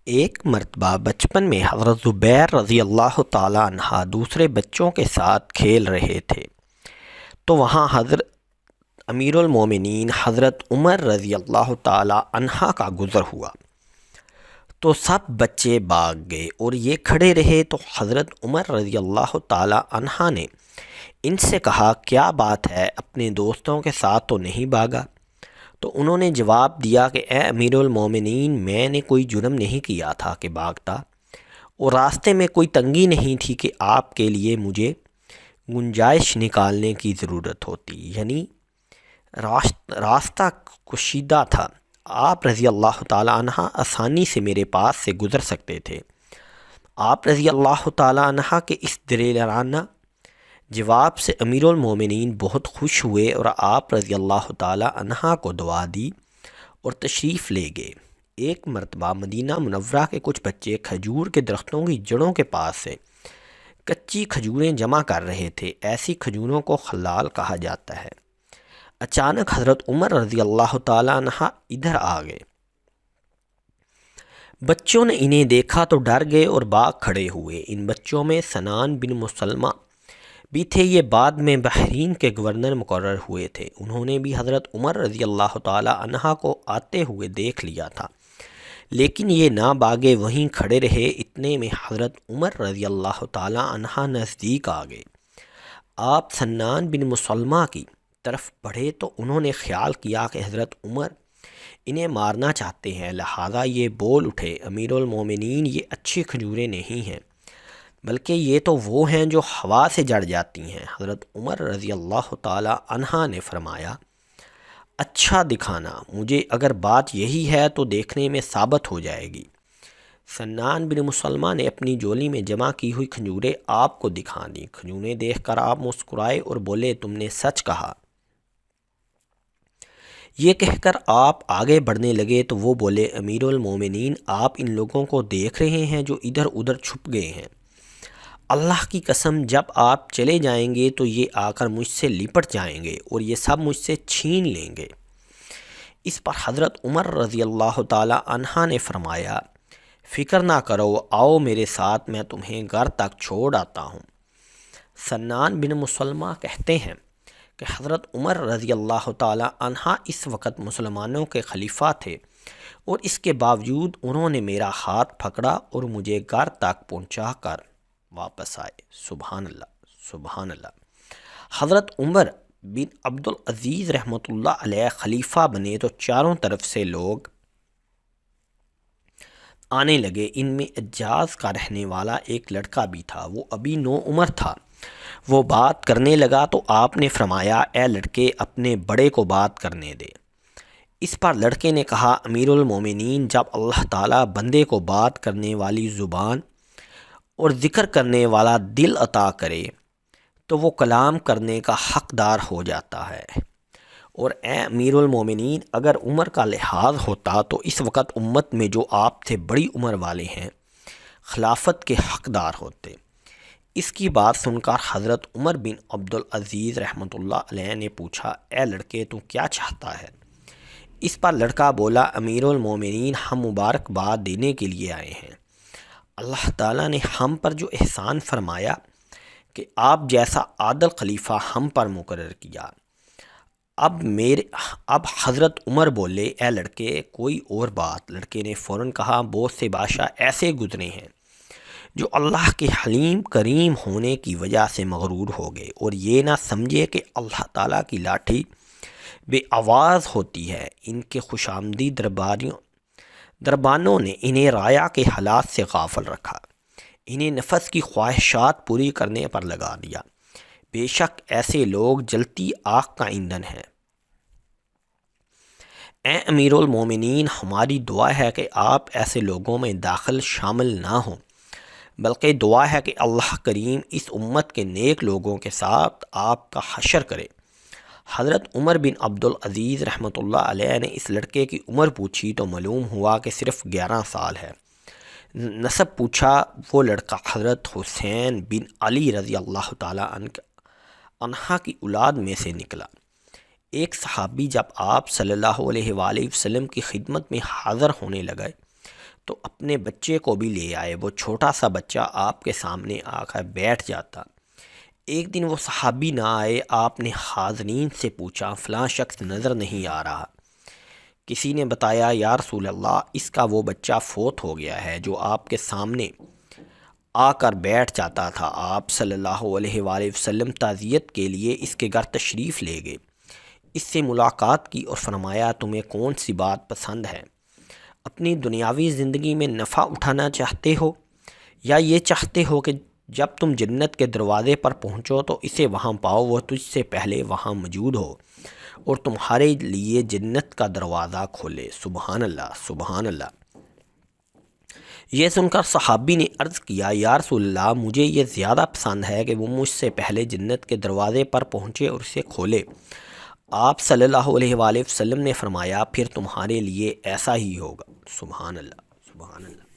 ایک مرتبہ بچپن میں حضرت زبیر رضی اللہ تعالی عنہ دوسرے بچوں کے ساتھ کھیل رہے تھے تو وہاں حضرت امیر المومنین حضرت عمر رضی اللہ تعالی عنہ کا گزر ہوا تو سب بچے بھاگ گئے اور یہ کھڑے رہے تو حضرت عمر رضی اللہ تعالی عنہ نے ان سے کہا، کیا بات ہے، اپنے دوستوں کے ساتھ تو نہیں بھاگا؟ تو انہوں نے جواب دیا کہ اے امیر المومنین، میں نے کوئی جرم نہیں کیا تھا کہ بھاگتا، اور راستے میں کوئی تنگی نہیں تھی کہ آپ کے لیے مجھے گنجائش نکالنے کی ضرورت ہوتی، یعنی راستہ کشیدہ تھا، آپ رضی اللہ تعالی عنہ آسانی سے میرے پاس سے گزر سکتے تھے۔ آپ رضی اللہ تعالی عنہ کے اس دلیرانہ جواب سے امیر المومنین بہت خوش ہوئے اور آپ رضی اللہ تعالی عنہ کو دعا دی اور تشریف لے گئے۔ ایک مرتبہ مدینہ منورہ کے کچھ بچے کھجور کے درختوں کی جڑوں کے پاس سے کچی کھجوریں جمع کر رہے تھے، ایسی کھجوروں کو خلال کہا جاتا ہے۔ اچانک حضرت عمر رضی اللہ تعالی عنہ ادھر آ گئے۔ بچوں نے انہیں دیکھا تو ڈر گئے اور بھاگ کھڑے ہوئے۔ ان بچوں میں سنان بن مسلمہ بھی تھے، یہ بعد میں بحرین کے گورنر مقرر ہوئے تھے۔ انہوں نے بھی حضرت عمر رضی اللہ تعالی عنہ کو آتے ہوئے دیکھ لیا تھا، لیکن یہ نہ بھاگے، وہیں کھڑے رہے۔ اتنے میں حضرت عمر رضی اللہ تعالی عنہ نزدیک آ گئے۔ آپ سنان بن مسلمہ کی طرف بڑھے تو انہوں نے خیال کیا کہ حضرت عمر انہیں مارنا چاہتے ہیں، لہذا یہ بول اٹھے، امیر المومنین، یہ اچھی کھجوریں نہیں ہیں، بلکہ یہ تو وہ ہیں جو ہوا سے جڑ جاتی ہیں۔ حضرت عمر رضی اللہ تعالی عنہ نے فرمایا، اچھا دکھانا مجھے، اگر بات یہی ہے تو دیکھنے میں ثابت ہو جائے گی۔ سنان بن مسلمہ نے اپنی جولی میں جمع کی ہوئی کھجوریں آپ کو دکھا دیں۔ کھجوریں دیکھ کر آپ مسکرائے اور بولے، تم نے سچ کہا۔ یہ کہہ کر آپ آگے بڑھنے لگے تو وہ بولے، امیر المومنین، آپ ان لوگوں کو دیکھ رہے ہیں جو ادھر ادھر چھپ گئے ہیں؟ اللہ کی قسم، جب آپ چلے جائیں گے تو یہ آ کر مجھ سے لپٹ جائیں گے اور یہ سب مجھ سے چھین لیں گے۔ اس پر حضرت عمر رضی اللہ تعالی عنہ نے فرمایا، فکر نہ کرو، آؤ میرے ساتھ، میں تمہیں گھر تک چھوڑ آتا ہوں۔ سنان بن مسلمہ کہتے ہیں کہ حضرت عمر رضی اللہ تعالی عنہ اس وقت مسلمانوں کے خلیفہ تھے، اور اس کے باوجود انہوں نے میرا ہاتھ پکڑا اور مجھے گھر تک پہنچا کر واپس آئے۔ سبحان اللہ، سبحان اللہ۔ حضرت عمر بن عبدالعزیز رحمۃ اللہ علیہ خلیفہ بنے تو چاروں طرف سے لوگ آنے لگے۔ ان میں حجاز کا رہنے والا ایک لڑکا بھی تھا، وہ ابھی نو عمر تھا۔ وہ بات کرنے لگا تو آپ نے فرمایا، اے لڑکے، اپنے بڑے کو بات کرنے دے۔ اس پر لڑکے نے کہا، امیر المومنین، جب اللہ تعالیٰ بندے کو بات کرنے والی زبان اور ذکر کرنے والا دل عطا کرے تو وہ کلام کرنے کا حقدار ہو جاتا ہے، اور اے امیر المومنین، اگر عمر کا لحاظ ہوتا تو اس وقت امت میں جو آپ سے بڑی عمر والے ہیں خلافت کے حقدار ہوتے۔ اس کی بات سن کر حضرت عمر بن عبدالعزیز رحمۃ اللہ علیہ نے پوچھا، اے لڑکے، تو کیا چاہتا ہے؟ اس پر لڑکا بولا، امیر المومنین، ہم مبارکباد دینے کے لیے آئے ہیں۔ اللہ تعالیٰ نے ہم پر جو احسان فرمایا کہ آپ جیسا عادل خلیفہ ہم پر مقرر کیا۔ اب حضرت عمر بولے، اے لڑکے، کوئی اور بات؟ لڑکے نے فوراً کہا، بہت سے بادشاہ ایسے گزرے ہیں جو اللہ کے حلیم کریم ہونے کی وجہ سے مغرور ہو گئے اور یہ نہ سمجھے کہ اللہ تعالیٰ کی لاٹھی بے آواز ہوتی ہے۔ ان کے خوش آمدید دربانوں نے انہیں رایا کے حالات سے غافل رکھا، انہیں نفس کی خواہشات پوری کرنے پر لگا دیا۔ بے شک ایسے لوگ جلتی آگ کا ایندھن ہیں۔ اے امیر المومنین، ہماری دعا ہے کہ آپ ایسے لوگوں میں داخل شامل نہ ہوں، بلکہ دعا ہے کہ اللہ کریم اس امت کے نیک لوگوں کے ساتھ آپ کا حشر کرے۔ حضرت عمر بن عبدالعزیز رحمۃ اللہ علیہ نے اس لڑکے کی عمر پوچھی تو معلوم ہوا کہ صرف 11 سال ہے۔ نسب پوچھا، وہ لڑکا حضرت حسین بن علی رضی اللہ تعالیٰ عنہ کی اولاد میں سے نکلا۔ ایک صحابی جب آپ صلی اللہ علیہ وآلہ وسلم کی خدمت میں حاضر ہونے لگے تو اپنے بچے کو بھی لے آئے۔ وہ چھوٹا سا بچہ آپ کے سامنے آ کر بیٹھ جاتا۔ ایک دن وہ صحابی نہ آئے، آپ نے حاضرین سے پوچھا فلاں شخص نظر نہیں آ رہا۔ کسی نے بتایا یا رسول اللہ اس کا وہ بچہ فوت ہو گیا ہے جو آپ کے سامنے آ کر بیٹھ جاتا تھا۔ آپ صلی اللہ علیہ وآلہ وسلم تعزیت کے لیے اس کے گھر تشریف لے گئے، اس سے ملاقات کی اور فرمایا تمہیں کون سی بات پسند ہے؟ اپنی دنیاوی زندگی میں نفع اٹھانا چاہتے ہو یا یہ چاہتے ہو کہ جب تم جنت کے دروازے پر پہنچو تو اسے وہاں پاؤ، وہ تجھ سے پہلے وہاں موجود ہو اور تمہارے لیے جنت کا دروازہ کھولے؟ سبحان اللہ، سبحان اللہ۔ یہ سن کر صحابی نے عرض کیا یا رسول اللہ مجھے یہ زیادہ پسند ہے کہ وہ مجھ سے پہلے جنت کے دروازے پر پہنچے اور اسے کھولے۔ آپ صلی اللہ علیہ وآلہ وسلم نے فرمایا پھر تمہارے لیے ایسا ہی ہوگا۔ سبحان اللہ، سبحان اللہ۔